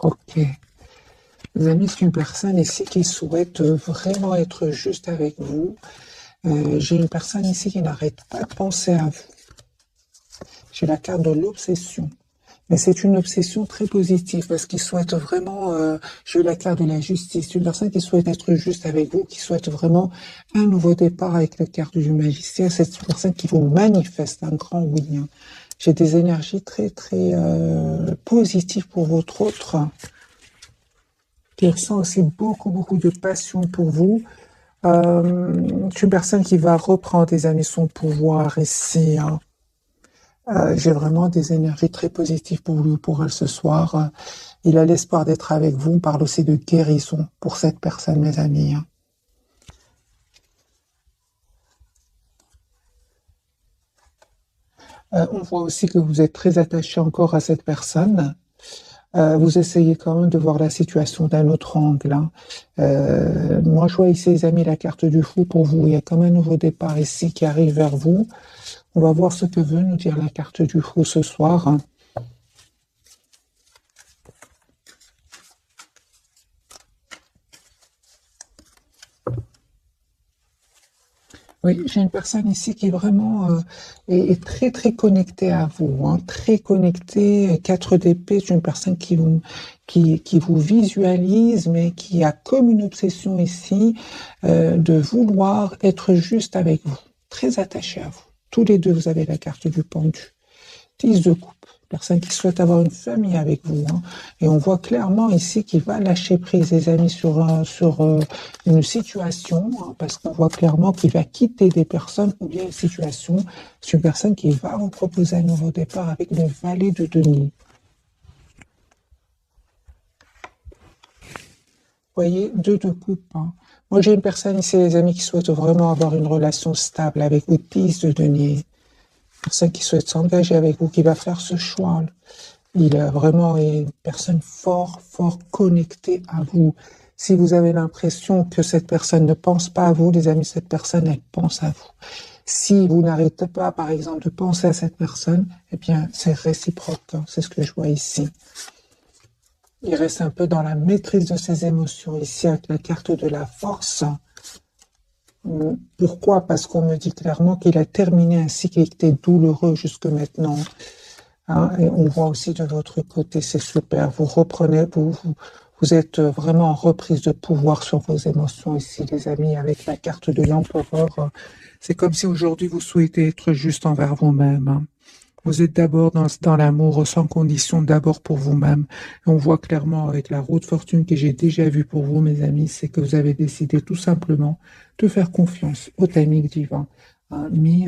Ok. Les amis, c'est une personne ici qui souhaite vraiment être juste avec vous. J'ai une personne ici qui n'arrête pas de penser à vous. J'ai la carte de l'obsession. Mais c'est une obsession très positive parce qu'il souhaite vraiment, j'ai eu la carte de la justice, c'est une personne qui souhaite être juste avec vous, qui souhaite vraiment un nouveau départ avec la carte du magicien. C'est une personne qui vous manifeste un grand oui, hein. J'ai des énergies très, très positives pour votre autre, qui ressent aussi beaucoup, beaucoup de passion pour vous. C'est une personne qui va reprendre, les amis, son pouvoir ici, hein. J'ai vraiment des énergies très positives pour lui, pour elle ce soir. Il a l'espoir d'être avec vous. On parle aussi de guérison pour cette personne, mes amis, hein. On voit aussi que vous êtes très attaché encore à cette personne. Vous essayez quand même de voir la situation d'un autre angle, hein. Moi, je vois ici, les amis, la carte du fou pour vous. Il y a comme un nouveau départ ici qui arrive vers vous. On va voir ce que veut nous dire la carte du fou ce soir, hein. Oui, j'ai une personne ici qui vraiment est très très connectée à vous, hein, très connectée. 4 d'épée, c'est une personne qui vous visualise, mais qui a comme une obsession ici de vouloir être juste avec vous, très attaché à vous. Tous les deux, vous avez la carte du pendu. 10 de coupe, personne qui souhaite avoir une famille avec vous, hein. Et on voit clairement ici qu'il va lâcher prise, les amis, sur une situation, hein, parce qu'on voit clairement qu'il va quitter des personnes ou bien une situation. C'est une personne qui va vous proposer un nouveau départ avec le valet de denier. Vous voyez, 2 de coupe, hein. Moi, j'ai une personne ici, les amis, qui souhaite vraiment avoir une relation stable avec vous, 10 de denier. Personne qui souhaite s'engager avec vous, qui va faire ce choix. Il est vraiment une personne fort connectée à vous. Si vous avez l'impression que cette personne ne pense pas à vous, les amis, cette personne, elle pense à vous. Si vous n'arrêtez pas, par exemple, de penser à cette personne, eh bien, c'est réciproque, hein. C'est ce que je vois ici. Il reste un peu dans la maîtrise de ses émotions ici avec la carte de la force. Pourquoi? Parce qu'on me dit clairement qu'il a terminé un cycle qui était douloureux jusque maintenant, hein. Et on voit aussi de votre côté, c'est super. Vous reprenez, vous êtes vraiment en reprise de pouvoir sur vos émotions ici, les amis, avec la carte de l'empereur. C'est comme si aujourd'hui vous souhaitez être juste envers vous-même, hein. Vous êtes d'abord dans l'amour sans condition, d'abord pour vous-même. Et on voit clairement avec la roue de fortune que j'ai déjà vue pour vous, mes amis, c'est que vous avez décidé tout simplement de faire confiance au timing divin, hein, mais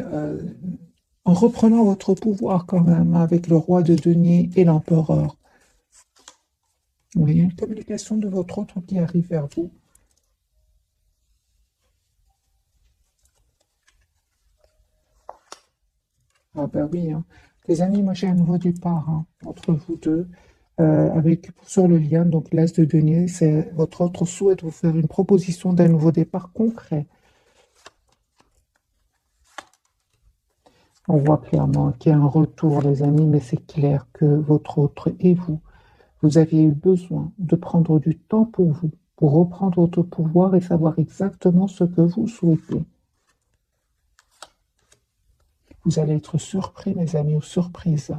en reprenant votre pouvoir quand même, hein, avec le roi de denier et l'empereur. Vous voyez une communication de votre autre qui arrive vers vous. Ah ben oui, hein. Les amis, moi j'ai un nouveau départ, hein, entre vous deux, avec sur le lien, donc l'as de denier, c'est votre autre souhaite vous faire une proposition d'un nouveau départ concret. On voit clairement qu'il y a un retour, les amis, mais c'est clair que votre autre et vous, vous aviez eu besoin de prendre du temps pour reprendre votre pouvoir et savoir exactement ce que vous souhaitez. Vous allez être surpris, mes amis, ou surprise,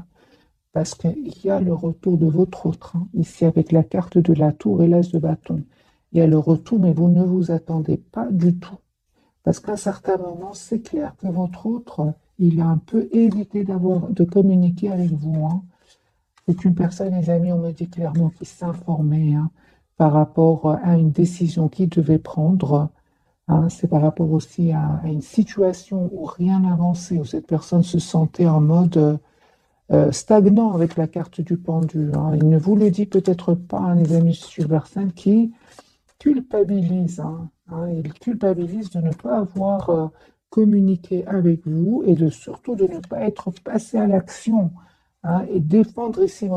parce qu'il y a le retour de votre autre, hein, ici avec la carte de la tour et l'as de bâton. Il y a le retour, mais vous ne vous attendez pas du tout. Parce qu'à un certain moment, c'est clair que votre autre, il a un peu évité de communiquer avec vous, hein. C'est une personne, les amis, on me dit clairement, qui s'informait, hein, par rapport à une décision qu'il devait prendre, hein. C'est par rapport aussi à une situation où rien n'avançait, où cette personne se sentait en mode stagnant avec la carte du pendu, hein. Il ne vous le dit peut-être pas, hein, les amis, sur personne qui culpabilise, hein. Il culpabilise de ne pas avoir communiqué avec vous et surtout de ne pas être passé à l'action, hein, et défendre ici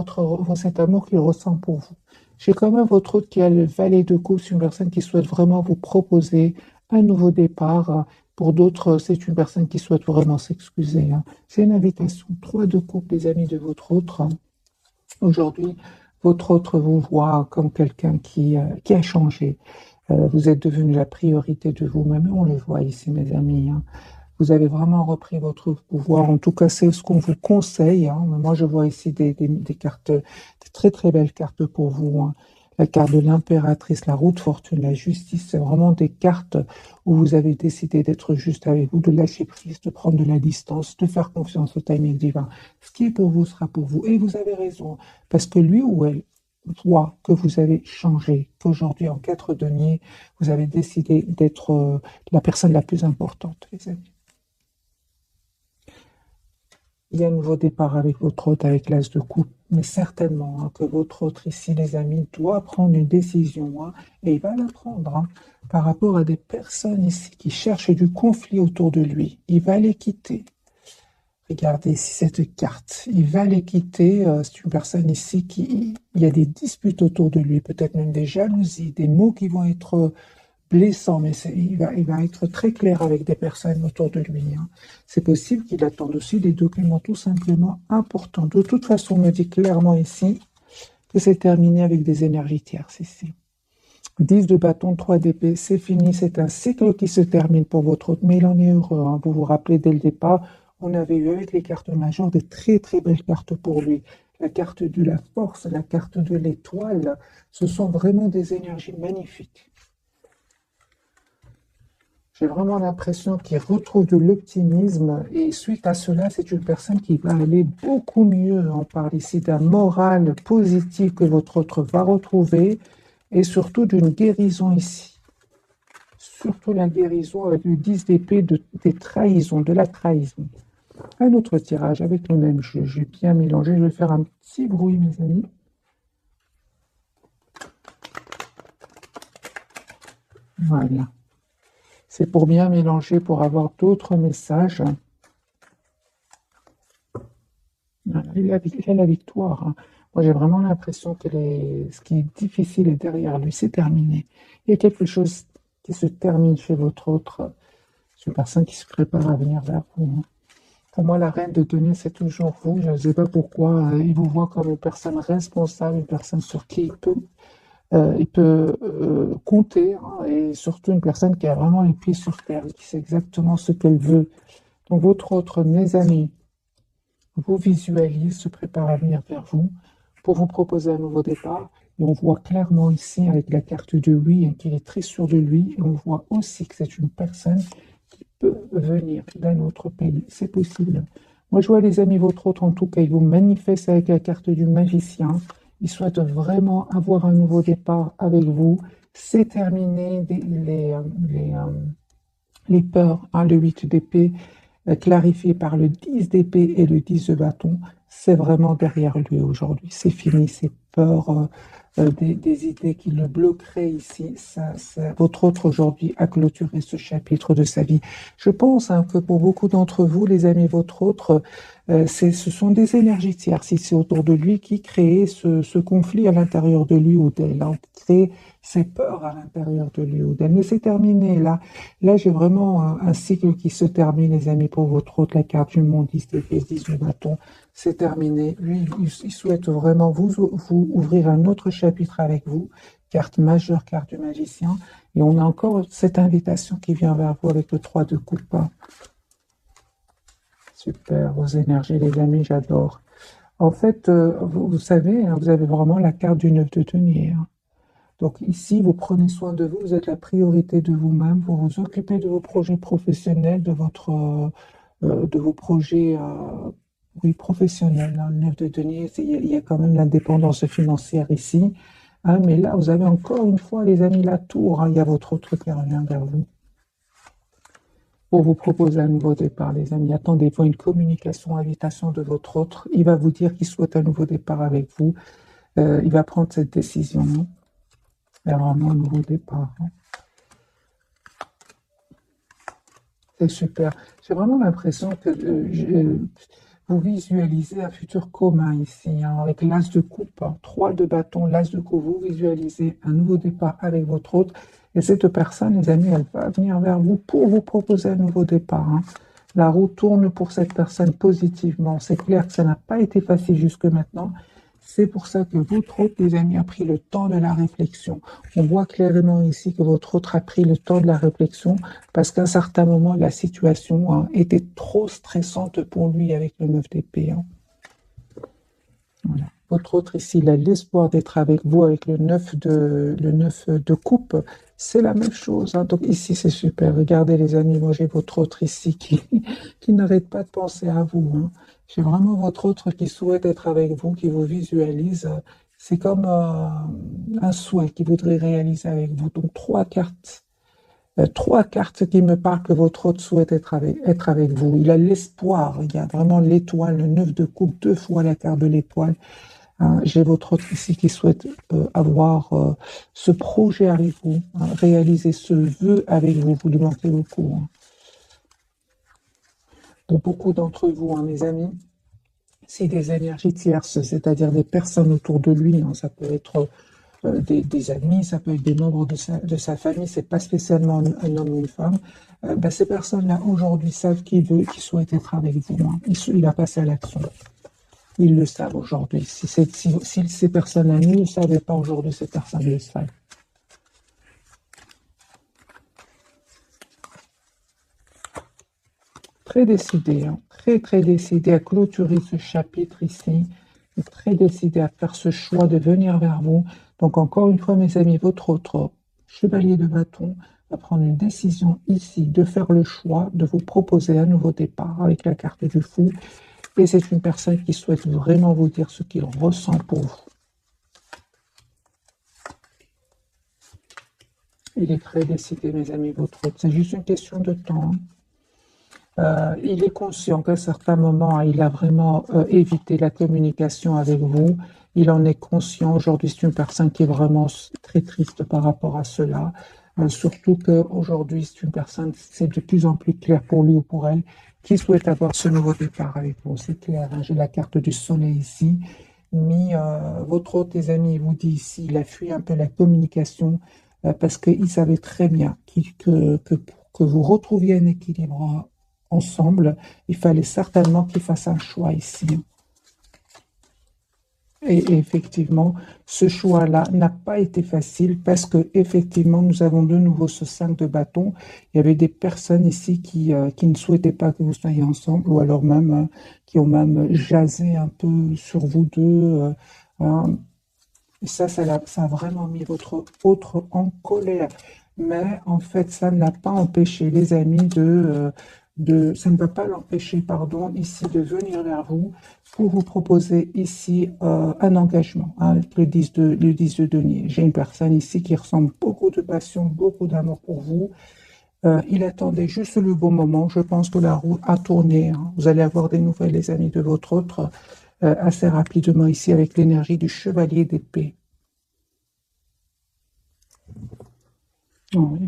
cet amour qu'il ressent pour vous. J'ai quand même votre autre qui a le valet de coupe, c'est une personne qui souhaite vraiment vous proposer un nouveau départ. Pour d'autres, c'est une personne qui souhaite vraiment s'excuser, hein. C'est une invitation. 3 de coupe, les amis de votre autre, hein. Aujourd'hui, Votre autre vous voit comme quelqu'un qui a changé. Vous êtes devenu la priorité de vous-même. Et on le voit ici, mes amis, hein. Vous avez vraiment repris votre pouvoir. En tout cas, c'est ce qu'on vous conseille, hein. Moi, je vois ici des cartes, des très très belles cartes pour vous, hein. La carte de l'impératrice, la roue de fortune, la justice, c'est vraiment des cartes où vous avez décidé d'être juste avec vous, de lâcher prise, de prendre de la distance, de faire confiance au timing divin. Ce qui est pour vous sera pour vous. Et vous avez raison, parce que lui ou elle voit que vous avez changé, qu'aujourd'hui, en 4 deniers, vous avez décidé d'être la personne la plus importante, les amis. Il y a un nouveau départ avec votre hôte, avec l'as de coupe, mais certainement, hein, que votre autre ici, les amis, doit prendre une décision, hein, et il va la prendre, hein, par rapport à des personnes ici qui cherchent du conflit autour de lui. Il va les quitter. Regardez ici cette carte. Il va les quitter. C'est une personne ici qui... Il y a des disputes autour de lui, peut-être même des jalousies, des mots qui vont être blessant, mais il va être très clair avec des personnes autour de lui, hein. C'est possible qu'il attende aussi des documents tout simplement importants. De toute façon, on me dit clairement ici que c'est terminé avec des énergies tierces ici. 10 de bâton, 3 d'épée, c'est fini, c'est un cycle qui se termine pour votre hôte, mais il en est heureux, hein. Vous vous rappelez dès le départ, on avait eu avec les cartes majeures des très très belles cartes pour lui. La carte de la force, la carte de l'étoile, ce sont vraiment des énergies magnifiques. J'ai vraiment l'impression qu'il retrouve de l'optimisme et suite à cela, c'est une personne qui va aller beaucoup mieux. On parle ici d'un moral positif que votre autre va retrouver et surtout d'une guérison ici. Surtout la guérison avec le 10 d'épée des trahisons, de la trahison. Un autre tirage avec le même jeu. J'ai bien mélangé. Je vais faire un petit bruit, mes amis. Voilà. C'est pour bien mélanger, pour avoir d'autres messages. Voilà, il a la victoire, hein. Moi, j'ai vraiment l'impression que ce qui est difficile est derrière lui. C'est terminé. Il y a quelque chose qui se termine chez votre autre. C'est une personne qui se prépare à venir vers vous, hein. Pour moi, la reine de denier, c'est toujours vous. Je ne sais pas pourquoi. Il vous voit comme une personne responsable, une personne sur qui il peut compter, hein, et surtout une personne qui a vraiment les pieds sur terre, qui sait exactement ce qu'elle veut. Donc, votre autre, mes amis, vous visualisez, se prépare à venir vers vous pour vous proposer un nouveau départ. Et on voit clairement ici, avec la carte de oui, hein, qu'il est très sûr de lui. Et on voit aussi que c'est une personne qui peut venir d'un autre pays. C'est possible. Moi, je vois, les amis, votre autre, en tout cas, il vous manifeste avec la carte du magicien. Il souhaite vraiment avoir un nouveau départ avec vous. C'est terminé les peurs, hein, le 8 d'épée, clarifié par le 10 d'épée et le 10 de bâton, c'est vraiment derrière lui aujourd'hui. C'est fini, ces peurs, des idées qui le bloqueraient ici. Votre autre aujourd'hui a clôturé ce chapitre de sa vie. Je pense, hein, que pour beaucoup d'entre vous, les amis, votre autre, ce sont des énergies tierces ici autour de lui qui créent ce conflit à l'intérieur de lui ou d'elle, hein, qui créent ces peurs à l'intérieur de lui ou d'elle. Mais c'est terminé là. Là, j'ai vraiment un cycle qui se termine, les amis, pour votre autre, la carte du monde, 10 d'épée, 10 de bâton, c'est terminé. Lui, il souhaite vraiment vous ouvrir un autre chapitre avec vous, carte majeure, carte du magicien, et on a encore cette invitation qui vient vers vous avec le 3 de coupe. Super, vos énergies, les amis, j'adore. En fait, vous savez, hein, vous avez vraiment la carte du 9 de denier, hein. Donc ici, vous prenez soin de vous, vous êtes la priorité de vous-même, vous vous occupez de vos projets professionnels, de vos projets oui, professionnels, hein. Le 9 de denier, il y a quand même l'indépendance financière ici, hein, mais là, vous avez encore une fois, les amis, la tour, hein. Il y a votre autre qui revient vers vous pour vous proposer un nouveau départ, les amis. Attendez-vous à une communication, invitation de votre autre. Il va vous dire qu'il souhaite un nouveau départ avec vous. Il va prendre cette décision, hein, vers vraiment un nouveau départ, hein. C'est super. J'ai vraiment l'impression que vous visualisez un futur commun ici, hein, avec l'as de coupe, hein, 3 de bâton, l'as de coupe. Vous visualisez un nouveau départ avec votre autre. Et cette personne, les amis, elle va venir vers vous pour vous proposer un nouveau départ, hein. La roue tourne pour cette personne positivement. C'est clair que ça n'a pas été facile jusque maintenant, C'est pour ça que votre autre, les amis, a pris le temps de la réflexion. On voit clairement ici que votre autre a pris le temps de la réflexion parce qu'à un certain moment, la situation était trop stressante pour lui avec le 9 d'épée. Voilà. Votre autre ici, il a l'espoir d'être avec vous avec le 9 de coupe. C'est la même chose. Donc ici, c'est super. Regardez les amis, moi j'ai votre autre ici qui n'arrête pas de penser à vous. J'ai vraiment votre autre qui souhaite être avec vous, qui vous visualise. C'est comme un souhait qu'il voudrait réaliser avec vous. Donc trois cartes qui me parlent que votre autre souhaite être avec vous. Il a l'espoir. Il y a vraiment l'étoile, le 9 de coupe, 2 fois la carte de l'étoile. J'ai votre autre ici qui souhaite avoir ce projet avec vous, réaliser ce vœu avec vous. Vous lui manquez beaucoup. Pour beaucoup d'entre vous, mes amis, c'est des énergies tierces, c'est-à-dire des personnes autour de lui. Ça peut être des amis, ça peut être des membres de sa famille. C'est pas spécialement un homme ou une femme. Ces personnes-là aujourd'hui savent qu'il souhaite être avec vous. Il va passer à l'action. Ils le savent aujourd'hui. Si ces personnes-là ne le savaient pas aujourd'hui, ces personnes le savent. Très décidé, très décidé à clôturer ce chapitre ici, et très décidé à faire ce choix de venir vers vous. Donc encore une fois, mes amis, votre autre chevalier de bâton va prendre une décision ici de faire le choix de vous proposer un nouveau départ avec la carte du fou. Et c'est une personne qui souhaite vraiment vous dire ce qu'il ressent pour vous. Il est très décidé, mes amis, votre autre. C'est juste une question de temps. Il est conscient qu'à certains moments, il a vraiment évité la communication avec vous. Il en est conscient. Aujourd'hui, c'est une personne qui est vraiment très triste par rapport à cela. Surtout qu'aujourd'hui, c'est une personne, c'est de plus en plus clair pour lui ou pour elle, qui souhaite avoir ce nouveau départ avec vous. C'est clair, j'ai la carte du soleil ici. Mais votre autre, tes amis, il vous dit ici, il a fui un peu la communication parce qu'il savait très bien pour que vous retrouviez un équilibre ensemble, il fallait certainement qu'il fasse un choix ici. Et effectivement, ce choix-là n'a pas été facile parce que effectivement, nous avons de nouveau ce 5 de bâton. Il y avait des personnes ici qui ne souhaitaient pas que vous soyez ensemble ou alors même qui ont même jasé un peu sur vous deux. Et ça a vraiment mis votre autre en colère. Mais en fait, ça ne l'a pas empêché, les amis, ça ne va pas l'empêcher, pardon, ici de venir vers vous pour vous proposer ici un engagement, le 10 de denier. J'ai une personne ici qui ressent beaucoup de passion, beaucoup d'amour pour vous. Il attendait juste le bon moment. Je pense que la roue a tourné. Vous allez avoir des nouvelles, les amis, de votre autre assez rapidement ici avec l'énergie du chevalier d'épée.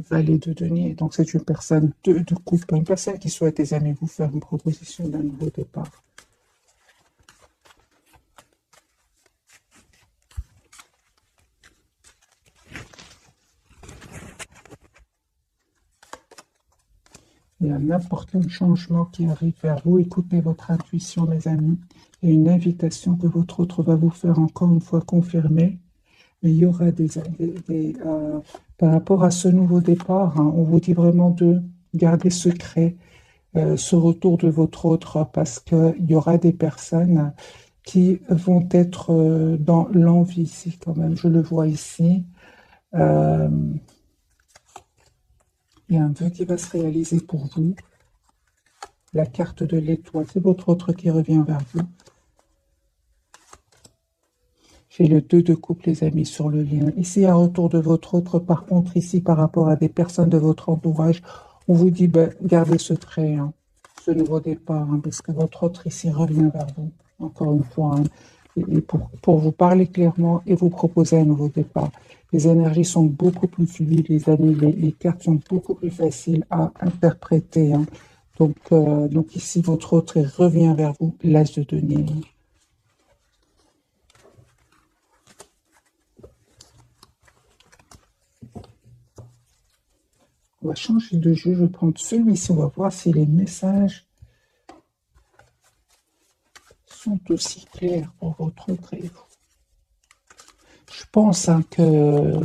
Valet de denier. Donc c'est une personne de coupe, une personne qui souhaite, les amis, vous faire une proposition d'un nouveau départ. Il y a n'importe quel changement qui arrive vers vous. Écoutez votre intuition, mes amis. Il y a une invitation que votre autre va vous faire encore une fois confirmer. Mais il y aura par rapport à ce nouveau départ, on vous dit vraiment de garder secret ce retour de votre autre parce qu'il y aura des personnes qui vont être dans l'envie ici quand même. Je le vois ici. Il y a un vœu qui va se réaliser pour vous. La carte de l'étoile, c'est votre autre qui revient vers vous. J'ai le 2 de coupe, les amis, sur le lien. Ici, un retour de votre autre. Par contre, ici, par rapport à des personnes de votre entourage, on vous dit, gardez secret, ce nouveau départ, parce que votre autre ici revient vers vous, encore une fois, et pour vous parler clairement et vous proposer un nouveau départ. Les énergies sont beaucoup plus fluides, les amis, les cartes sont beaucoup plus faciles à interpréter. Donc ici, votre autre revient vers vous, l'as de denier. On va changer de jeu, je vais prendre celui-ci, on va voir si les messages sont aussi clairs pour votre autre et vous. pense hein, que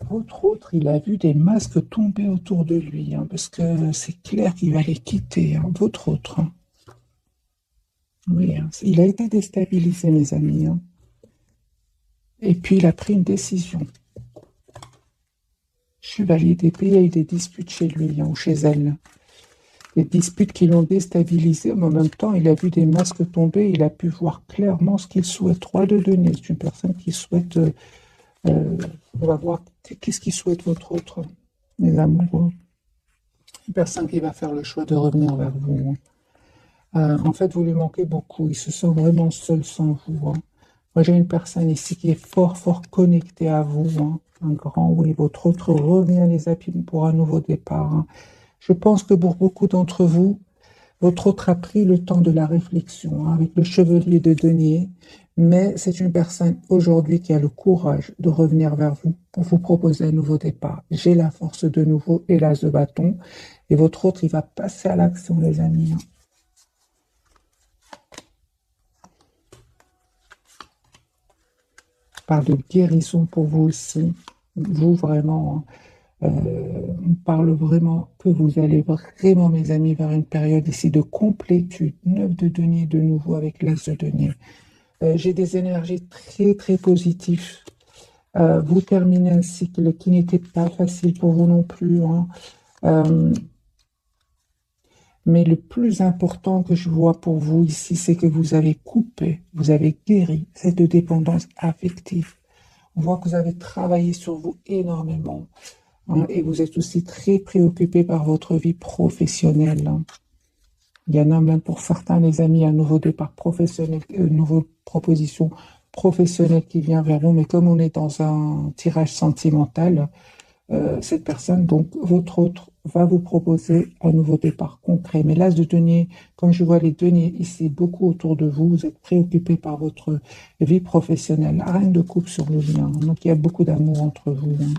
votre autre, il a vu des masques tomber autour de lui, hein, parce que c'est clair qu'il va les quitter, hein, votre autre. Hein. Oui, hein, il a été déstabilisé, mes amis. Hein. Et puis, il a pris une décision. Chevalier d'épée, il y a eu des disputes chez lui hein, ou chez elle. Des disputes qui l'ont déstabilisé, mais en même temps, il a vu des masques tomber, il a pu voir clairement ce qu'il souhaite. Roi de denier, c'est une personne qui souhaite... on va voir qu'est-ce qu'il souhaite votre autre, les amoureux. Une personne qui va faire le choix de revenir vers vous. En fait, vous lui manquez beaucoup. Il se sent vraiment seul sans vous. Hein. Moi, j'ai une personne ici qui est fort, fort connectée à vous. Hein. Un grand oui. Votre autre revient les appuis pour un nouveau départ. Hein. Je pense que pour beaucoup d'entre vous, votre autre a pris le temps de la réflexion hein, avec le chevalier de denier. Mais c'est une personne aujourd'hui qui a le courage de revenir vers vous pour vous proposer un nouveau départ. J'ai la force de nouveau et l'as de bâton. Et votre autre, il va passer à l'action, les amis. Hein. Parle de guérison pour vous aussi. Vous, vraiment, hein, on parle vraiment que vous allez vraiment, mes amis, vers une période ici de complétude. 9 de denier de nouveau avec l'as de denier. J'ai des énergies très, très positives. Vous terminez un cycle qui n'était pas facile pour vous non plus. Hein. Mais le plus important que je vois pour vous ici, c'est que vous avez coupé, vous avez guéri cette dépendance affective. On voit que vous avez travaillé sur vous énormément. Hein, et vous êtes aussi très préoccupé par votre vie professionnelle. Hein. Il y en a même pour certains, les amis, un nouveau départ professionnel, une nouvelle proposition professionnelle qui vient vers vous. Mais comme on est dans un tirage sentimental, cette personne, donc votre autre, va vous proposer un nouveau départ concret. Mais l'as de denier, comme je vois les deniers ici, beaucoup autour de vous, vous êtes préoccupé par votre vie professionnelle. La reine de coupe sur le lien. Donc il y a beaucoup d'amour entre vous, hein,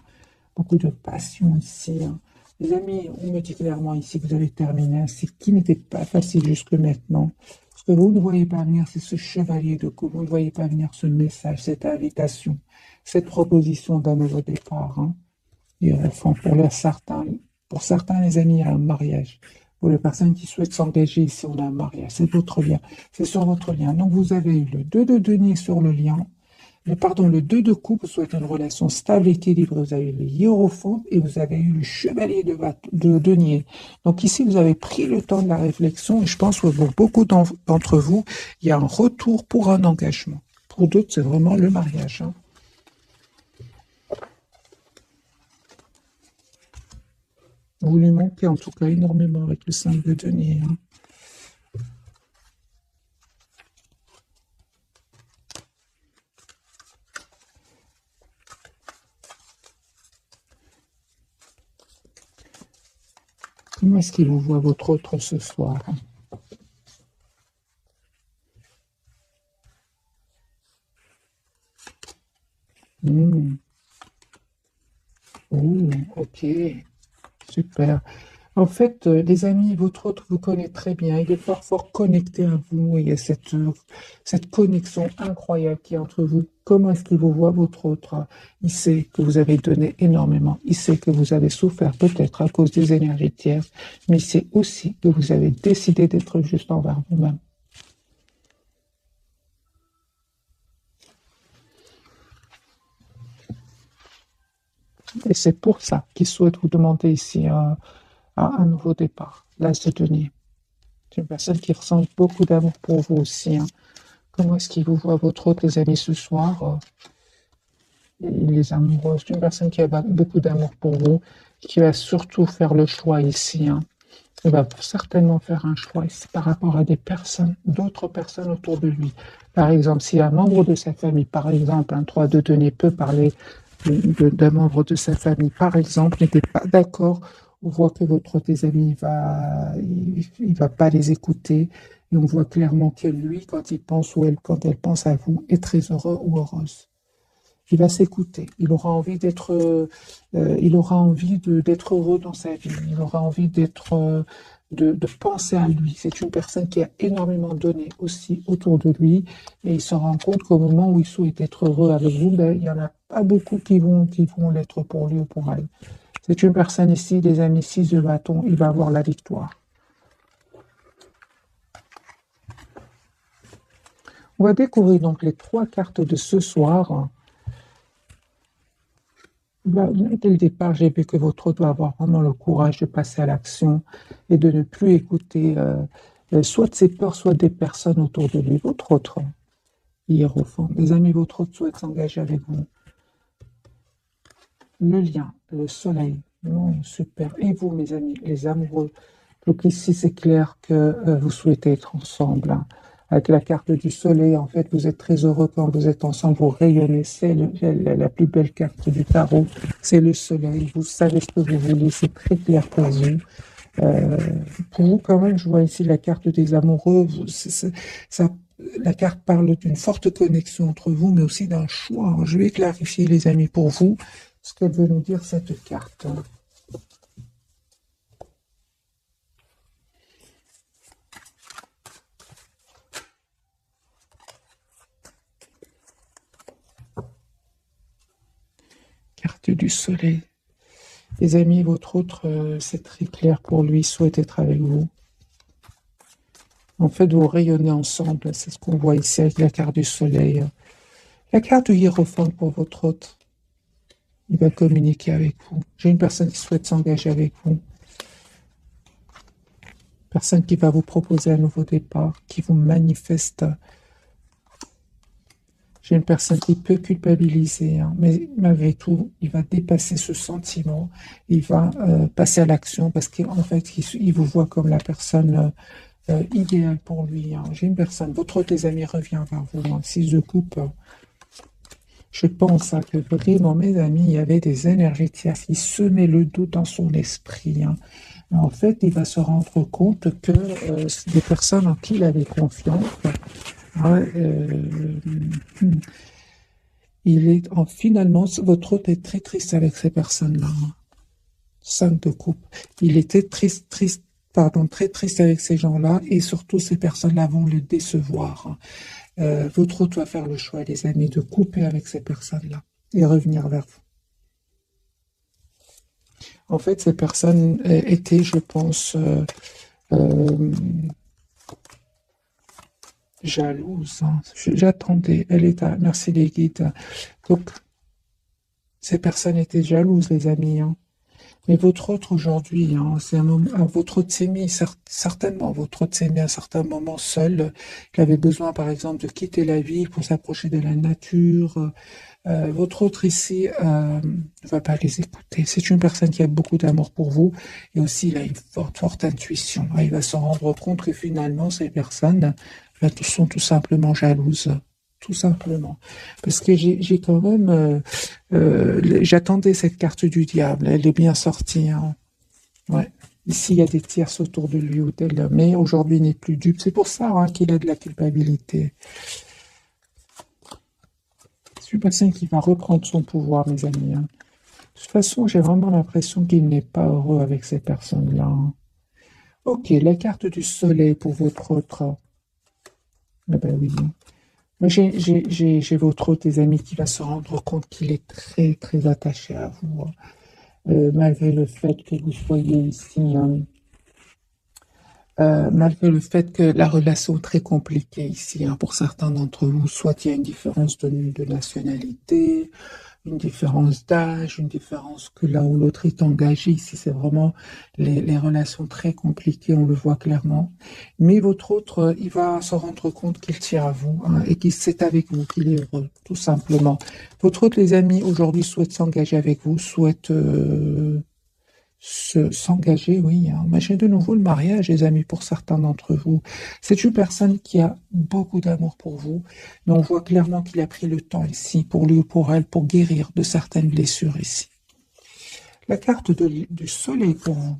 beaucoup de passion ici. Hein. Les amis, on me dit clairement ici que vous avez terminé un cycle qui n'était pas facile jusque maintenant. Ce que vous ne voyez pas venir, c'est ce chevalier de coupe. Vous ne voyez pas venir ce message, cette invitation, cette proposition d'un nouveau départ. Hein. Et enfin, pour certains, les amis, il y a un mariage. Pour les personnes qui souhaitent s'engager ici, on a un mariage. C'est votre lien. C'est sur votre lien. Donc, vous avez eu le 2 de denier sur le lien. Le 2 de coupe, vous souhaitez une relation stable, équilibrée. Vous avez eu le hiérophante et vous avez eu le chevalier de denier. Donc, ici, vous avez pris le temps de la réflexion et je pense que pour beaucoup d'entre vous, il y a un retour pour un engagement. Pour d'autres, c'est vraiment le mariage. Hein. Vous lui manquez en tout cas énormément avec le 5 de denier. Hein. Comment est-ce qu'il vous voit votre autre ce soir? Hein? Oh, ok, super. En fait, les amis, votre autre vous connaît très bien. Il est fort, fort connecté à vous. Il y a cette connexion incroyable qui est entre vous. Comment est-ce qu'il vous voit, votre autre? Il sait que vous avez donné énormément. Il sait que vous avez souffert peut-être à cause des énergies tierces, mais il sait aussi que vous avez décidé d'être juste envers vous-même. Et c'est pour ça qu'il souhaite vous demander ici un nouveau départ. Là, c'est Denis. C'est une personne qui ressent beaucoup d'amour pour vous aussi. Hein. Comment est-ce qu'il vous voit, votre autre, les amis, ce soir? Il est amoureux. C'est une personne qui a beaucoup d'amour pour vous, qui va surtout faire le choix ici. Hein. Il va certainement faire un choix ici par rapport à des personnes, d'autres personnes autour de lui. Par exemple, si un membre de sa famille, par exemple, un 3 de denier peut parler d'un membre de sa famille, par exemple, n'était pas d'accord, on voit que votre des amis il va pas les écouter, et on voit clairement que lui, quand il pense ou elle, quand elle pense à vous, est très heureux ou heureuse. Il va s'écouter. Il aura envie d'être heureux dans sa vie. Il aura envie de penser à lui. C'est une personne qui a énormément donné aussi autour de lui et il se rend compte qu'au moment où il souhaite être heureux avec vous, ben, il y en a pas beaucoup qui vont l'être pour lui ou pour elle. C'est une personne ici, les amis, 6 de bâton, il va avoir la victoire. On va découvrir donc les 3 cartes de ce soir. Dès le départ, j'ai vu que votre autre doit avoir vraiment le courage de passer à l'action et de ne plus écouter soit de ses peurs, soit des personnes autour de lui. Votre autre, hiérophant. Les amis, votre autre souhaite s'engager avec vous. Le lien, le soleil. Oh, super. Et vous, mes amis, les amoureux. Donc ici, c'est clair que vous souhaitez être ensemble, hein. Avec la carte du soleil, en fait, vous êtes très heureux quand vous êtes ensemble, vous rayonnez. C'est la plus belle carte du tarot, c'est le soleil. Vous savez ce que vous voulez, c'est très clair pour vous. Pour vous, quand même, je vois ici la carte des amoureux. Ça, la carte parle d'une forte connexion entre vous, mais aussi d'un choix. Je vais clarifier, les amis, pour vous, ce qu'elle veut nous dire, cette carte. Carte du soleil. Les amis, votre autre, c'est très clair pour lui, souhaite être avec vous. En fait, vous rayonnez ensemble, c'est ce qu'on voit ici avec la carte du soleil. La carte du hiérophante pour votre autre, il va communiquer avec vous. J'ai une personne qui souhaite s'engager avec vous. Personne qui va vous proposer un nouveau départ, qui vous manifeste. J'ai une personne qui peut culpabiliser, hein, mais malgré tout, il va dépasser ce sentiment. Il va passer à l'action parce qu'en fait, il vous voit comme la personne idéale pour lui, hein. J'ai une personne, votre autre, les amis, revient vers vous, hein, 6 de coupe. Je pense hein, que vraiment, mes amis, il y avait des énergies tierces qui semaient le doute dans son esprit, hein. En fait, il va se rendre compte que des personnes en qui il avait confiance, hein, finalement, votre hôte est très triste avec ces personnes-là, hein. 5 de coupe. Il était très triste avec ces gens-là et surtout ces personnes-là vont le décevoir, hein. Votre hôte va faire le choix, les amis, de couper avec ces personnes-là et revenir vers vous. En fait, ces personnes étaient, je pense, jalouses, hein. J'attendais, elle est à... Merci les guides. Donc, ces personnes étaient jalouses, les amis, hein. Mais votre autre aujourd'hui, hein, c'est un moment, votre autre s'est mis, certainement, votre autre s'est mis à un certain moment seul. Il avait besoin, par exemple, de quitter la ville pour s'approcher de la nature. Votre autre ici ne va pas les écouter. C'est une personne qui a beaucoup d'amour pour vous et aussi il a une forte intuition. Il va se rendre compte que finalement, ces personnes sont tout simplement jalouses. Tout simplement. Parce que j'ai quand même... j'attendais cette carte du diable. Elle est bien sortie, hein. Ouais. Ici, il y a des tierces autour de lui ou d'elle. Mais aujourd'hui, il n'est plus dupe. C'est pour ça hein, qu'il a de la culpabilité. C'est une personne qui va reprendre son pouvoir, mes amis, hein. De toute façon, j'ai vraiment l'impression qu'il n'est pas heureux avec ces personnes-là, hein. Ok, la carte du soleil pour votre autre. Ah ben oui. Moi, j'ai votre autre, des amis, qui va se rendre compte qu'il est très, très attaché à vous, hein. Malgré le fait que vous soyez ici, hein, malgré le fait que la relation est très compliquée ici, hein, pour certains d'entre vous, soit il y a une différence de nationalité, une différence d'âge, une différence que là où l'autre est engagé. Ici, c'est vraiment les relations très compliquées, on le voit clairement. Mais votre autre, il va se rendre compte qu'il tient à vous hein, et qu'il c'est avec vous qu'il est heureux, tout simplement. Votre autre, les amis, aujourd'hui souhaite s'engager avec vous, souhaite s'engager, oui, hein. Mais j'ai de nouveau le mariage, les amis, pour certains d'entre vous. C'est une personne qui a beaucoup d'amour pour vous, mais on voit clairement qu'il a pris le temps ici, pour lui ou pour elle, pour guérir de certaines blessures ici. La carte du soleil pour vous.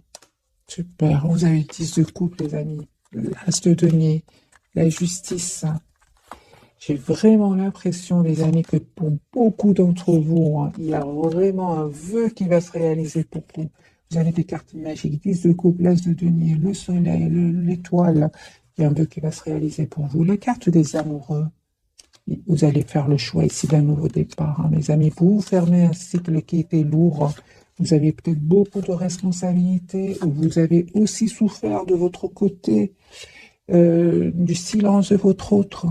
Super, vous avez 10 de coupe, les amis. L'as de denier, la justice. J'ai vraiment l'impression, les amis, que pour beaucoup d'entre vous, hein, il y a vraiment un vœu qui va se réaliser pour vous. Vous avez des cartes magiques, 10 de coupe, l'as de denier, le soleil, l'étoile. Il y a un vœu qui va se réaliser pour vous. La carte des amoureux. Vous allez faire le choix ici d'un nouveau départ, hein, mes amis. Pour vous fermer un cycle qui était lourd, vous avez peut-être beaucoup de responsabilités, ou vous avez aussi souffert de votre côté, du silence de votre autre.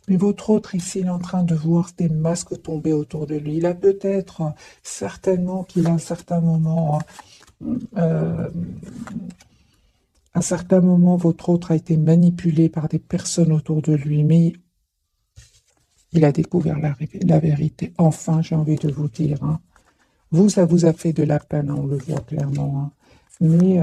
Mais votre autre ici, il est en train de voir des masques tomber autour de lui. Il a peut-être, certainement qu'il a euh, à un certain moment, votre autre a été manipulé par des personnes autour de lui, mais il a découvert la vérité. Enfin, j'ai envie de vous dire, hein. Vous, ça vous a fait de la peine, hein, on le voit clairement, hein. Mais,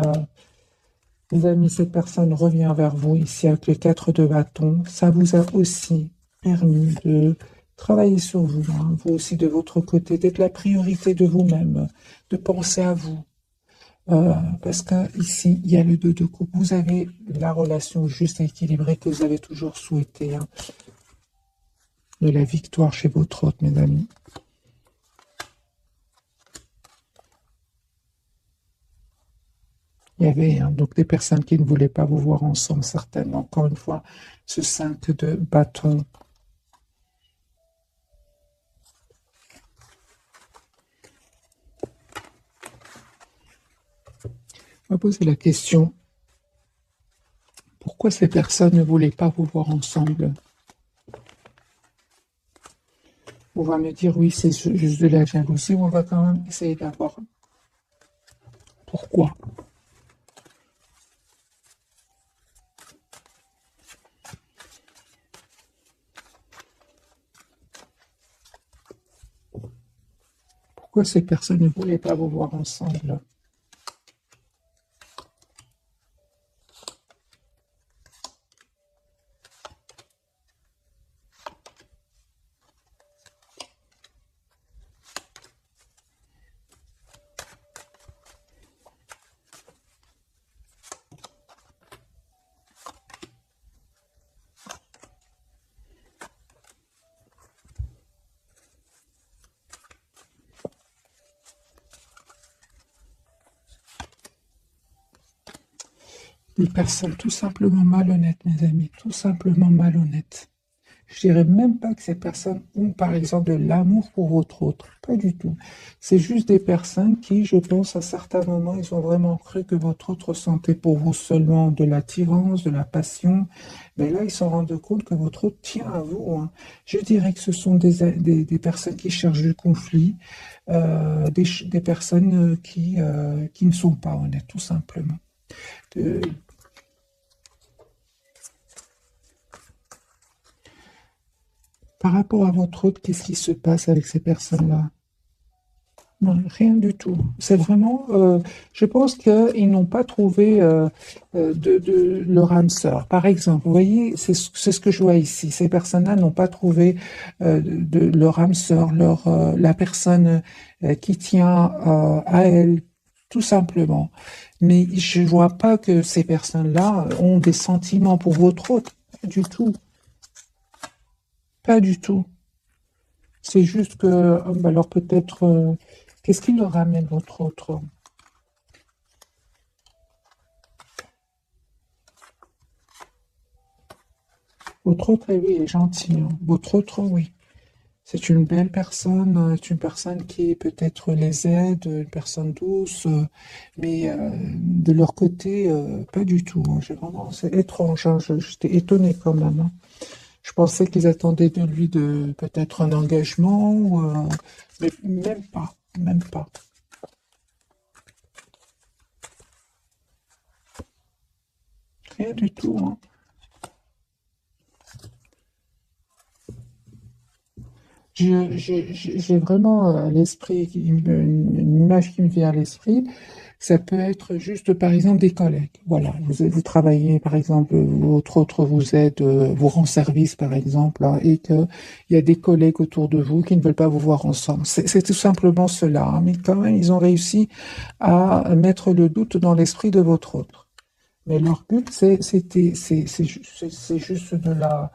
les amis, cette personne revient vers vous ici avec le 4 de bâton. Ça vous a aussi permis de travailler sur vous, hein, vous aussi de votre côté, d'être la priorité de vous-même, de penser à vous. Parce que ici, il y a le 2 de coupe. Vous avez la relation juste et équilibrée que vous avez toujours souhaité, hein, de la victoire chez votre hôte, mes amis. Il y avait, hein, donc des personnes qui ne voulaient pas vous voir ensemble, certainement. Encore une fois, ce 5 de bâton. On va poser la question, pourquoi ces personnes ne voulaient pas vous voir ensemble? On va me dire, oui, c'est juste de la jalousie, ou on va quand même essayer d'avoir pourquoi. Pourquoi ces personnes ne voulaient pas vous voir ensemble? Des personnes tout simplement malhonnêtes, mes amis, tout simplement malhonnêtes. Je dirais même pas que ces personnes ont, par exemple, de l'amour pour votre autre. Pas du tout. C'est juste des personnes qui, je pense, à certains moments, ils ont vraiment cru que votre autre ressentait pour vous seulement de l'attirance, de la passion. Mais là, ils se rendent compte que votre autre tient à vous, hein. Je dirais que ce sont des personnes qui cherchent du conflit, des personnes qui ne sont pas honnêtes, tout simplement. Euh, Par rapport à votre autre, qu'est-ce qui se passe avec ces personnes-là? Non, rien du tout. C'est vraiment, je pense qu'ils n'ont pas trouvé de leur âme sœur. Par exemple, vous voyez, c'est ce que je vois ici. Ces personnes-là n'ont pas trouvé de leur âme sœur, la personne qui tient à elle, tout simplement. Mais je vois pas que ces personnes-là ont des sentiments pour votre autre. Pas du tout. Pas du tout. C'est juste que, bah alors peut-être, qu'est-ce qui leur ramène votre autre? Votre autre, oui, est gentil, hein. Votre autre, oui. C'est une belle personne, c'est une personne qui peut-être les aide, une personne douce, mais de leur côté, pas du tout, hein. C'est étrange, hein. J'étais étonnée quand même, hein. Je pensais qu'ils attendaient de lui de peut-être un engagement, mais même pas, même pas. Rien du tout, hein. J'ai vraiment à l'esprit, une image qui me vient à l'esprit. Ça peut être juste, par exemple, des collègues. Voilà, vous travaillez, par exemple, votre autre vous aide, vous rend service, par exemple, hein, et que il y a des collègues autour de vous qui ne veulent pas vous voir ensemble. C'est tout simplement cela, hein. Mais quand même, ils ont réussi à mettre le doute dans l'esprit de votre autre. Mais leur but, c'est juste de la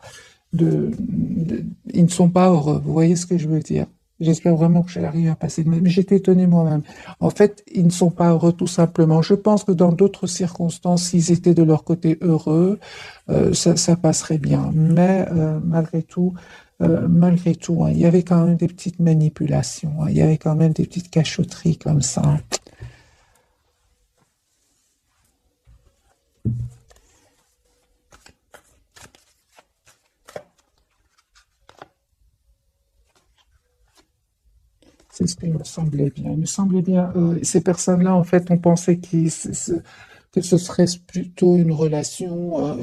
ils ne sont pas heureux. Vous voyez ce que je veux dire? J'espère vraiment que j'arrive à passer mais j'étais étonnée moi-même. En fait, ils ne sont pas heureux tout simplement. Je pense que dans d'autres circonstances, s'ils étaient de leur côté heureux, ça passerait bien. Mais malgré tout, hein, il y avait quand même des petites manipulations, hein. Il y avait quand même des petites cachotteries comme ça. C'est ce qui me semblait bien. Il me semblait bien, ces personnes-là, en fait, on pensait que ce serait plutôt une relation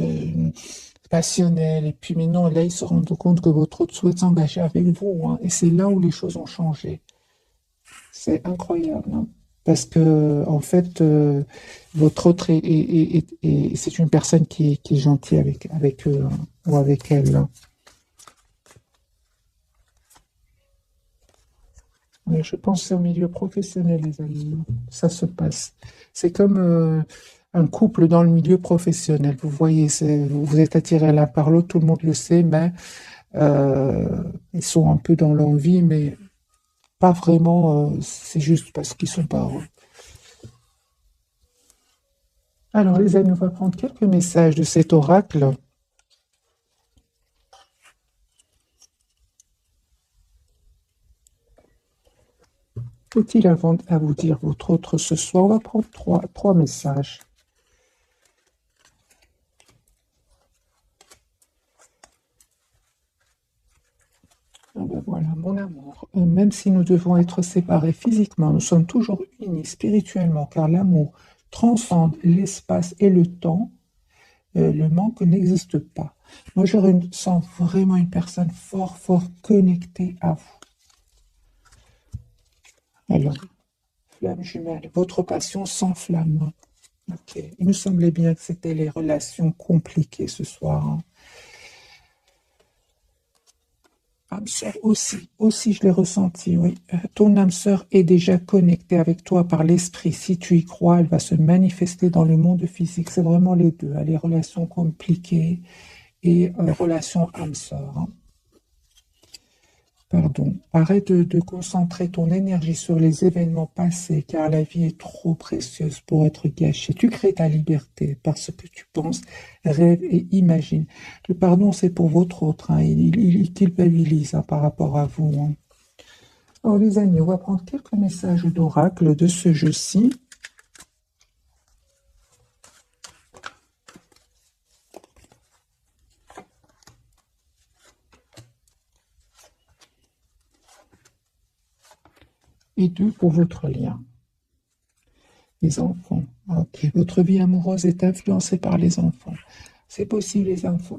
passionnelle. Et puis, mais non, là, ils se rendent compte que votre autre souhaite s'engager avec vous, hein. Et c'est là où les choses ont changé. C'est incroyable, hein. Parce que, en fait, votre autre c'est une personne qui est gentille avec eux, hein, ou avec elle, hein. Mais je pense que c'est au milieu professionnel, les amis. Ça se passe. C'est comme un couple dans le milieu professionnel. Vous voyez, vous êtes attirés l'un par l'autre, tout le monde le sait, mais ils sont un peu dans l'envie, mais pas vraiment. C'est juste parce qu'ils sont pas heureux. Alors, les amis, on va prendre quelques messages de cet oracle. Faut-il à vous dire votre autre ce soir? On va prendre trois messages. Ah ben voilà, mon amour, même si nous devons être séparés physiquement, nous sommes toujours unis spirituellement, car l'amour transcende l'espace et le temps. Le manque n'existe pas. Moi, sens vraiment une personne fort, fort connectée à vous. Alors, flamme jumelle, votre passion s'enflamme. Ok. Il me semblait bien que c'était les relations compliquées ce soir, hein. Âme sœur aussi je l'ai ressenti, oui. Ton âme sœur est déjà connectée avec toi par l'esprit. Si tu y crois, elle va se manifester dans le monde physique. C'est vraiment les deux, hein, les relations compliquées et relations âme sœur, hein. Pardon. Arrête de concentrer ton énergie sur les événements passés, car la vie est trop précieuse pour être gâchée. Tu crées ta liberté parce que tu penses, rêves et imagines. Le pardon, c'est pour votre autre, hein. Il culpabilise, hein, par rapport à vous, hein. Alors, les amis, on va prendre quelques messages d'oracle de ce jeu-ci. Et deux pour votre lien. Les enfants. Ok. Votre vie amoureuse est influencée par les enfants. C'est possible,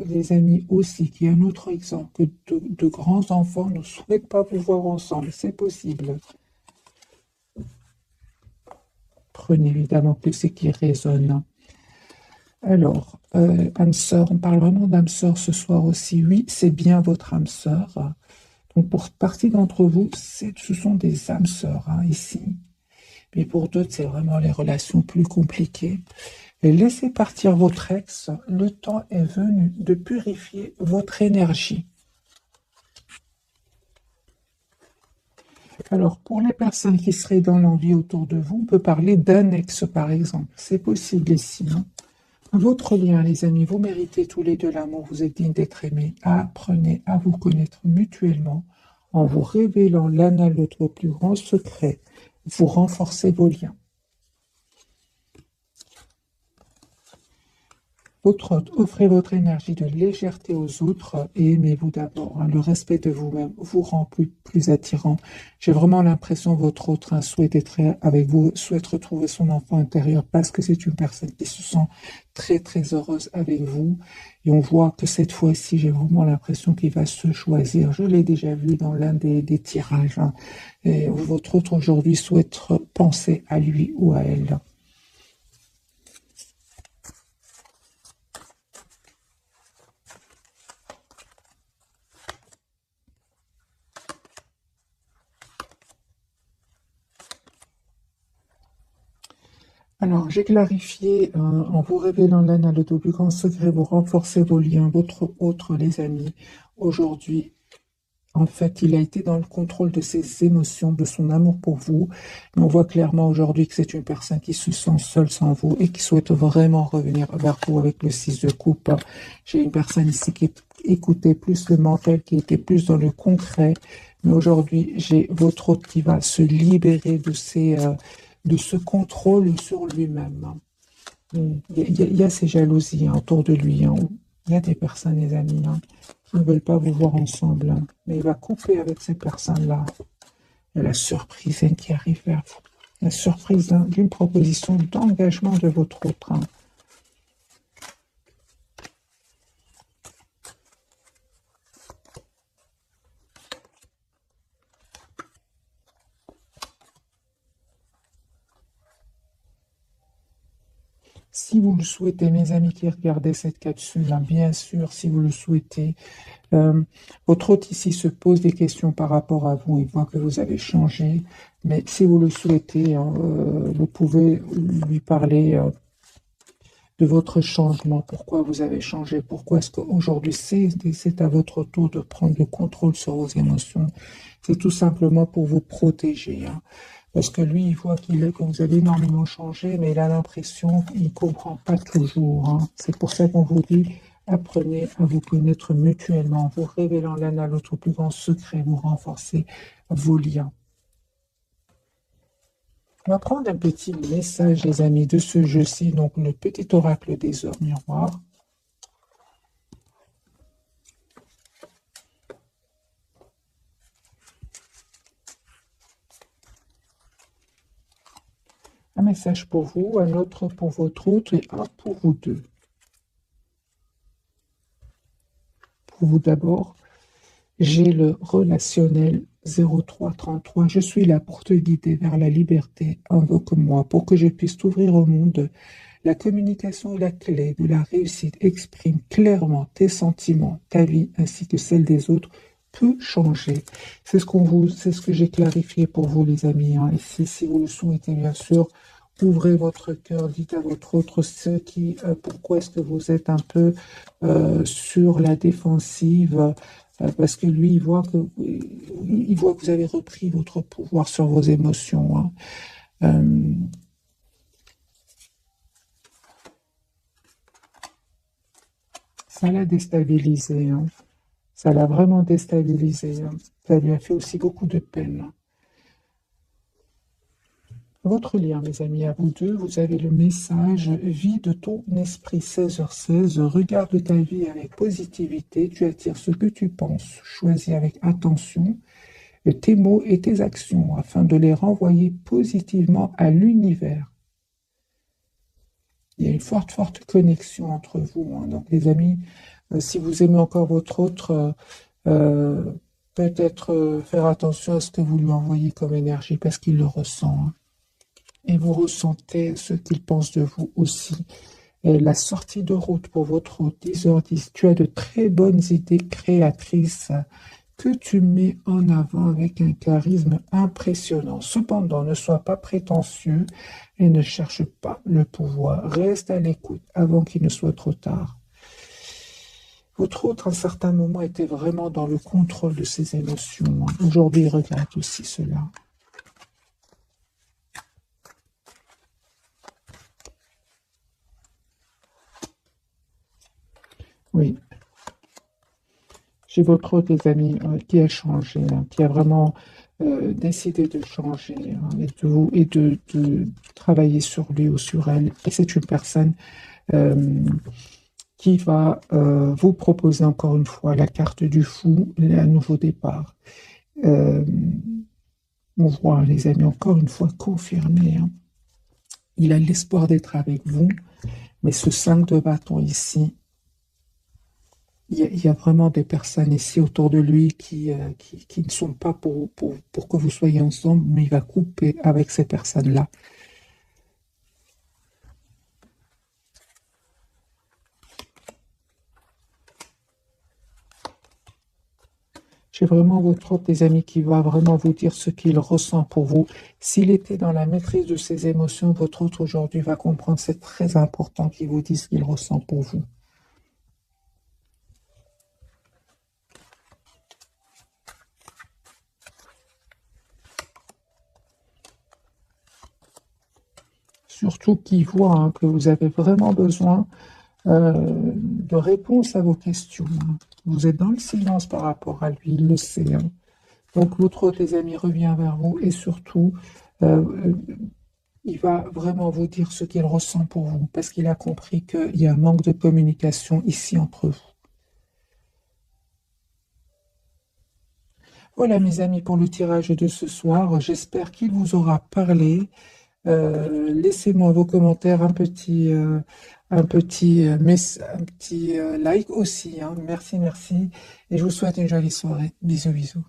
les amis, aussi, qu'il y ait un autre exemple, que de grands enfants ne souhaitent pas vous voir ensemble. C'est possible. Prenez évidemment que ce qui résonne. Alors, âme sœur, on parle vraiment d'âme sœur ce soir aussi. Oui, c'est bien votre âme sœur. Donc, pour partie d'entre vous, ce sont des âmes sœurs, hein, ici. Mais pour d'autres, c'est vraiment les relations plus compliquées. Et laissez partir votre ex. Le temps est venu de purifier votre énergie. Alors, pour les personnes qui seraient dans l'envie autour de vous, on peut parler d'un ex, par exemple. C'est possible ici, hein. Votre lien, les amis, vous méritez tous les deux l'amour, vous êtes dignes d'être aimés. Apprenez à vous connaître mutuellement en vous révélant l'un à l'autre vos plus grands secrets. Vous renforcez vos liens. Offrez votre énergie de légèreté aux autres et aimez-vous d'abord, hein. Le respect de vous-même vous rend plus attirant. J'ai vraiment l'impression que votre autre, hein, souhaite être avec vous, souhaite retrouver son enfant intérieur parce que c'est une personne qui se sent très très heureuse avec vous. Et on voit que cette fois-ci, j'ai vraiment l'impression qu'il va se choisir. Je l'ai déjà vu dans l'un des tirages, hein. Et votre autre aujourd'hui souhaite penser à lui ou à elle. Alors, j'ai clarifié en vous révélant l'analogue au plus grand secret, vous renforcez vos liens, votre autre, les amis. Aujourd'hui, en fait, il a été dans le contrôle de ses émotions, de son amour pour vous. Mais on voit clairement aujourd'hui que c'est une personne qui se sent seule sans vous et qui souhaite vraiment revenir vers vous avec le 6 de coupe. J'ai une personne ici qui écoutait plus le mental, qui était plus dans le concret. Mais aujourd'hui, j'ai votre autre qui va se libérer de ce contrôle sur lui-même. Il y a ces jalousies autour de lui. Il y a des personnes, les amis, qui ne veulent pas vous voir ensemble. Mais il va couper avec ces personnes-là. Il y a la surprise qui arrive vers vous. La surprise d'une proposition d'engagement de votre autre. Si vous le souhaitez, mes amis qui regardez cette capsule, bien sûr, si vous le souhaitez, euh, votre hôte ici se pose des questions par rapport à vous. Il voit que vous avez changé, mais si vous le souhaitez, vous pouvez lui parler de votre changement. Pourquoi vous avez changé? Pourquoi est-ce qu'aujourd'hui c'est à votre tour de prendre le contrôle sur vos émotions? C'est tout simplement pour vous protéger. Parce que lui, il voit que vous avez énormément changé, mais il a l'impression qu'il ne comprend pas toujours. C'est pour ça qu'on vous dit, apprenez à vous connaître mutuellement, vous révélant l'un à l'autre plus grand secret, vous renforcez vos liens. On va prendre un petit message, les amis, de ce jeu-ci, donc le petit oracle des heures miroirs. Un message pour vous, un autre pour votre autre et un pour vous deux. Pour vous d'abord, j'ai le relationnel 0333. Je suis là pour te guider vers la liberté. Invoque-moi pour que je puisse t'ouvrir au monde. La communication est la clé de la réussite. Exprime clairement tes sentiments, ta vie ainsi que celle des autres peut changer. C'est ce que j'ai clarifié pour vous, les amis. Ici, si vous le souhaitez, bien sûr, ouvrez votre cœur, dites à votre autre pourquoi est-ce que vous êtes un peu sur la défensive, parce que lui, il voit que vous avez repris votre pouvoir sur vos émotions. Euh, Ça l'a déstabilisé. Ça l'a vraiment déstabilisé. Ça lui a fait aussi beaucoup de peine. Votre lien, mes amis, à vous deux, vous avez le message vie de ton esprit 16h16. Regarde ta vie avec positivité. Tu attires ce que tu penses. Choisis avec attention tes mots et tes actions afin de les renvoyer positivement à l'univers. Il y a une forte, forte connexion entre vous. Donc, les amis, si vous aimez encore votre autre, euh, peut-être faire attention à ce que vous lui envoyez comme énergie parce qu'il le ressent. Et vous ressentez ce qu'il pense de vous aussi. Et la sortie de route pour votre hôte, 10h10, tu as de très bonnes idées créatrices que tu mets en avant avec un charisme impressionnant. Cependant, ne sois pas prétentieux et ne cherche pas le pouvoir. Reste à l'écoute avant qu'il ne soit trop tard. Votre autre, à un certain moment, était vraiment dans le contrôle de ses émotions. Aujourd'hui, il regrette aussi cela. Oui, j'ai votre autre, les amis, qui a changé, qui a vraiment décidé de changer et de travailler sur lui ou sur elle. Et c'est une personne qui va vous proposer encore une fois la carte du fou, un nouveau départ. Euh, on voit, les amis, encore une fois confirmé. Il a l'espoir d'être avec vous, mais ce 5 de bâton ici, il y a vraiment des personnes ici autour de lui qui ne sont pas pour que vous soyez ensemble, mais il va couper avec ces personnes-là. J'ai vraiment votre hôte, les amis, qui va vraiment vous dire ce qu'il ressent pour vous. S'il était dans la maîtrise de ses émotions, votre hôte aujourd'hui va comprendre. C'est très important qu'il vous dise ce qu'il ressent pour vous. Surtout qu'il voit hein, que vous avez vraiment besoin de réponses à vos questions. Hein. Vous êtes dans le silence par rapport à lui, il le sait. Hein. Donc votre hôte, les amis, revient vers vous et surtout, euh, il va vraiment vous dire ce qu'il ressent pour vous parce qu'il a compris qu'il y a un manque de communication ici entre vous. Voilà, mes amis, pour le tirage de ce soir. J'espère qu'il vous aura parlé. Laissez-moi vos commentaires, un petit like aussi. Hein. Merci, merci. Et je vous souhaite une jolie soirée. Bisous, bisous.